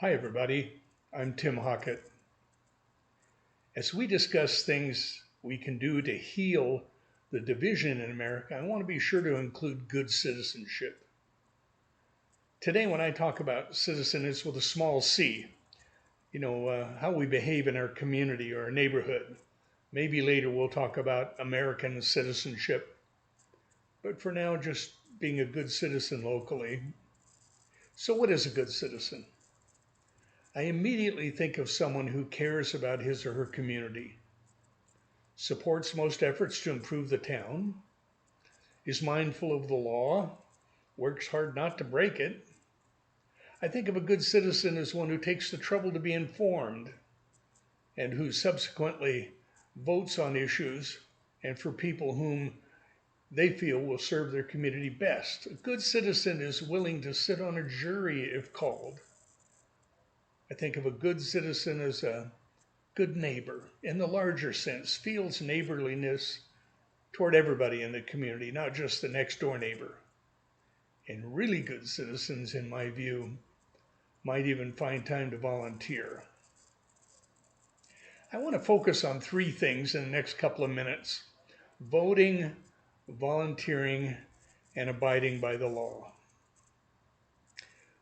Hi, everybody. I'm Tim Hockett. As we discuss things we can do to heal the division in America, I want to be sure to include good citizenship. Today, when I talk about citizen, it's with a small c, how we behave in our community or our neighborhood. Maybe later we'll talk about American citizenship, but for now, just being a good citizen locally. So, what is a good citizen? I immediately think of someone who cares about his or her community, supports most efforts to improve the town, is mindful of the law, works hard not to break it. I think of a good citizen as one who takes the trouble to be informed and who subsequently votes on issues and for people whom they feel will serve their community best. A good citizen is willing to sit on a jury if called. I think of a good citizen as a good neighbor in the larger sense, feels neighborliness toward everybody in the community, not just the next door neighbor. And really good citizens, in my view, might even find time to volunteer. I want to focus on three things in the next couple of minutes: voting, volunteering, and abiding by the law.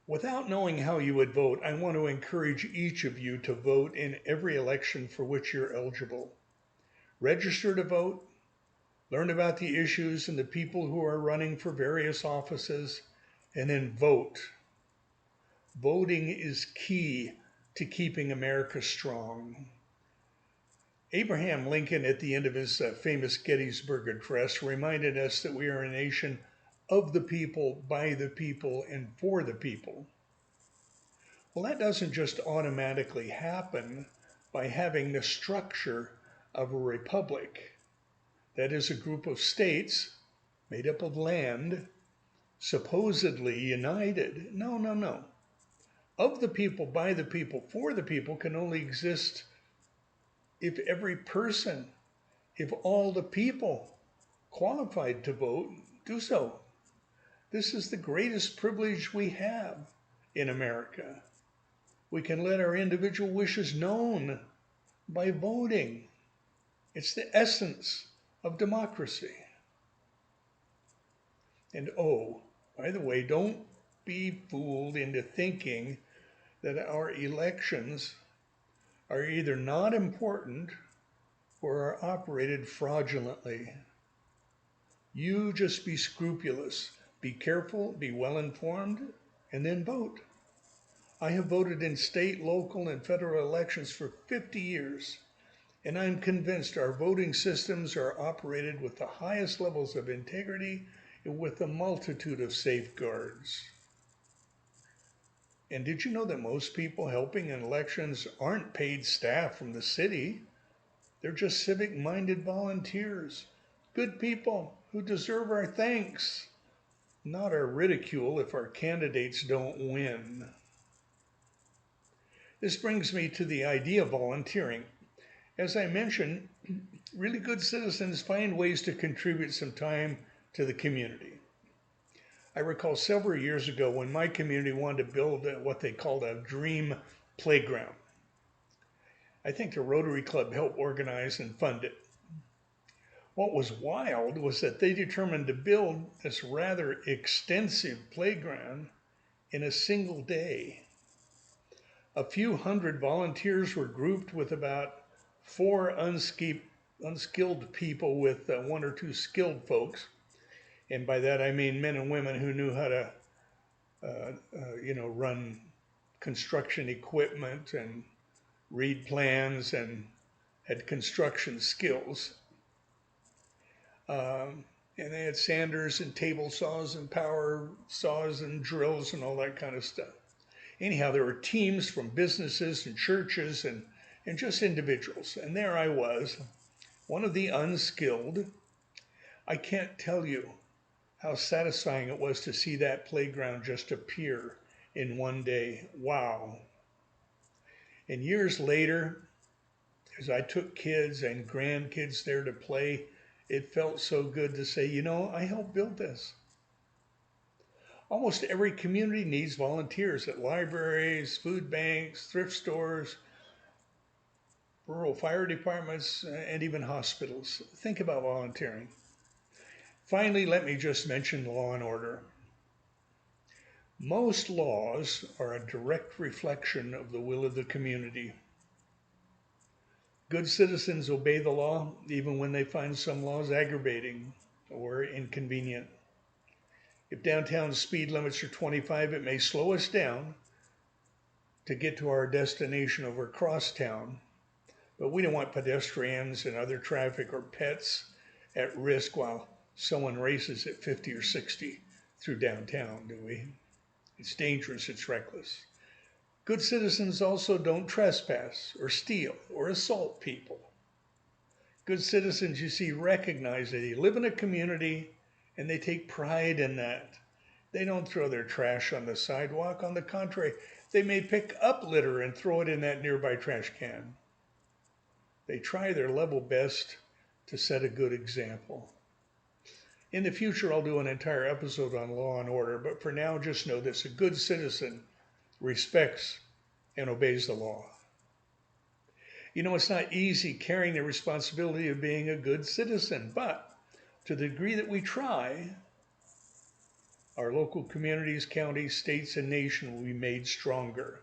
Without knowing how you would vote, I want to encourage each of you to vote in every election for which you're eligible. Register to vote, learn about the issues and the people who are running for various offices, and then vote. Voting is key to keeping America strong. Abraham Lincoln, at the end of his famous Gettysburg Address, reminded us that we are a nation of the people, by the people, and for the people. Well, that doesn't just automatically happen by having the structure of a republic. That is a group of states made up of land, supposedly united. No, no, no. Of the people, by the people, for the people can only exist if every person, if all the people qualified to vote do so. This is the greatest privilege we have in America. We can let our individual wishes known by voting. It's the essence of democracy. And oh, by the way, don't be fooled into thinking that our elections are either not important or are operated fraudulently. You just be scrupulous, be careful, be well informed, and then vote. I have voted in state, local, and federal elections for 50 years, and I'm convinced our voting systems are operated with the highest levels of integrity and with a multitude of safeguards. And did you know that most people helping in elections aren't paid staff from the city? They're just civic-minded volunteers, good people who deserve our thanks, not our ridicule if our candidates don't win. This brings me to the idea of volunteering. As I mentioned, really good citizens find ways to contribute some time to the community. I recall several years ago when my community wanted to build what they called a dream playground. I think the Rotary Club helped organize and fund it. What was wild was that they determined to build this rather extensive playground in a single day. A few hundred volunteers were grouped with about four unskilled people with one or two skilled folks. And by that I mean men and women who knew how to, run construction equipment and read plans and had construction skills. And they had sanders and table saws and power saws and drills and all that kind of stuff. Anyhow, there were teams from businesses and churches and just individuals. And there I was, one of the unskilled. I can't tell you how satisfying it was to see that playground just appear in one day. Wow. And years later, as I took kids and grandkids there to play, it felt so good to say, I helped build this. Almost every community needs volunteers at libraries, food banks, thrift stores, rural fire departments, and even hospitals. Think about volunteering. Finally, let me just mention law and order. Most laws are a direct reflection of the will of the community. Good citizens obey the law even when they find some laws aggravating or inconvenient. If downtown speed limits are 25, it may slow us down to get to our destination over crosstown, but we don't want pedestrians and other traffic or pets at risk while someone races at 50 or 60 through downtown, do we? It's dangerous, it's reckless. Good citizens also don't trespass or steal or assault people. Good citizens, you see, recognize that they live in a community and they take pride in that. They don't throw their trash on the sidewalk. On the contrary, they may pick up litter and throw it in that nearby trash can. They try their level best to set a good example. In the future, I'll do an entire episode on law and order, but for now, just know this: a good citizen respects and obeys the law. You know, it's not easy carrying the responsibility of being a good citizen, but to the degree that we try, our local communities, counties, states, and nation will be made stronger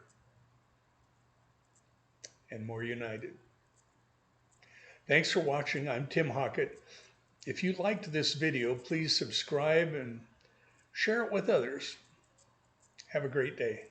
and more united. Thanks for watching. I'm Tim Hockett. If you liked this video, please subscribe and share it with others. Have a great day.